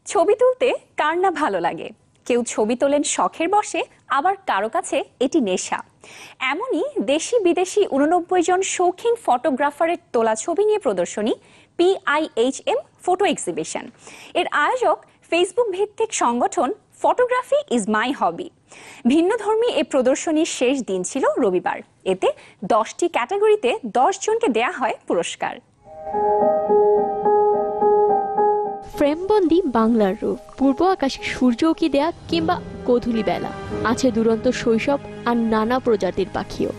ছবি তুলতে কার না ভালো লাগে। কেউ ছবি তোলেন শখের বশে, আবার কারো কাছে এটি নেশা। এমনই দেশি বিদেশি 89 জন শৌখিন ফটোগ্রাফারের তোলা ছবি নিয়ে প্রদর্শনী PIHM ফটো এক্সিবিশন। এর আয়োজক ফেসবুক ভিত্তিক সংগঠন ফটোগ্রাফি ইজ মাই হবি। ভিন্নধর্মী এই প্রদর্শনীর শেষ দিন ছিল রবিবার। এতে 10টি ক্যাটাগরিতে 10 জনকে দেয়া হয় পুরস্কার। ফ্রেমবন্দি বাংলার রূপ, পূর্ব আকাশে সূর্য উঁকি দেয়া কিংবা গোধূলি বেলা, আছে দুরন্ত শৈশব আর নানা প্রজাতির পাখিও।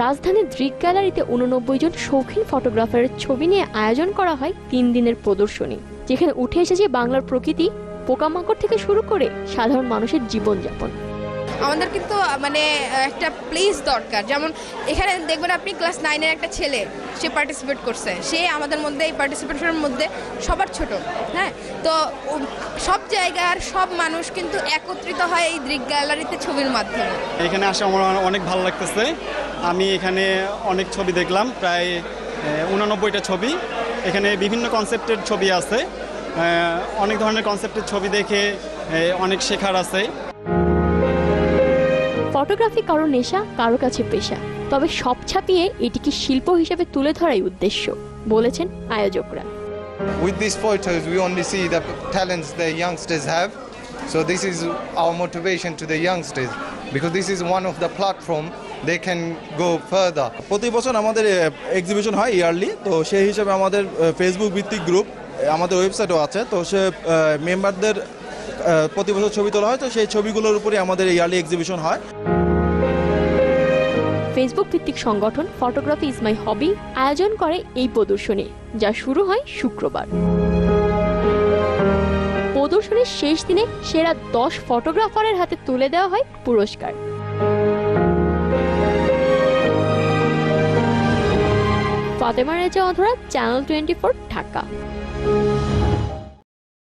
রাজধানীর দৃক গ্যালারিতে 89 জন শৌখিন ফটোগ্রাফারের ছবি নিয়ে আয়োজন করা হয় 3 দিনের প্রদর্শনী, যেখানে উঠে এসেছে বাংলার প্রকৃতি, পোকামাকড় থেকে শুরু করে সাধারণ মানুষের জীবনযাপন। আমাদের কিন্তু একটা প্লেস দরকার। যেমন এখানে দেখবেন আপনি ক্লাস 9-এর একটা ছেলে, সে পার্টিসিপেট করছে, সে আমাদের মধ্যে এই পার্টিসিপেশনের মধ্যে সবার ছোট। হ্যাঁ, তো সব জায়গার সব মানুষ কিন্তু একত্রিত হয় এই দৃক গ্যালারিতে ছবির মাধ্যমে। এখানে আসে আমার অনেক ভালো লাগতেছে। আমি এখানে অনেক ছবি দেখলাম, প্রায় 89টা ছবি। এখানে বিভিন্ন কনসেপ্টের ছবি আছে, অনেক ধরনের কনসেপ্টের ছবি দেখে অনেক শেখার আছে। ফটোগ্রাফি কারো নেশা, কারো কাছে পেশা, তবে সব ছাপিয়ে এটিকে শিল্প হিসেবে তুলে ধরাই উদ্দেশ্য, বলেছেন আয়োজকরা। With these photos we only see the talents the youngsters have, so this is our motivation to the youngsters, because this is one of the platform they can go further. প্রতি বছর আমাদের এক্সিবিশন হয় yearly, তো সেই হিসাবে আমাদের Facebook ভিত্তিক group, আমাদের ওয়েবসাইটও আছে, তো সে মেম্বারদের প্রতি বছর ছবি তোলা হয়, তো সেই ছবিগুলোর উপরে আমাদের ইয়ারলি এক্সিবিশন হয়। ফেসবুক ভিত্তিক সংগঠন ফটোগ্রাফি ইজ মাই হবি আয়োজন করে এই প্রদর্শনী, যা শুরু হয় শুক্রবার। প্রদর্শনীর শেষ দিনে সেরা 10 ফটোগ্রাফারের হাতে তুলে দেওয়া হয় পুরস্কার। ফাতেমা রেজা অধরা, চ্যানেল 24, ঢাকা।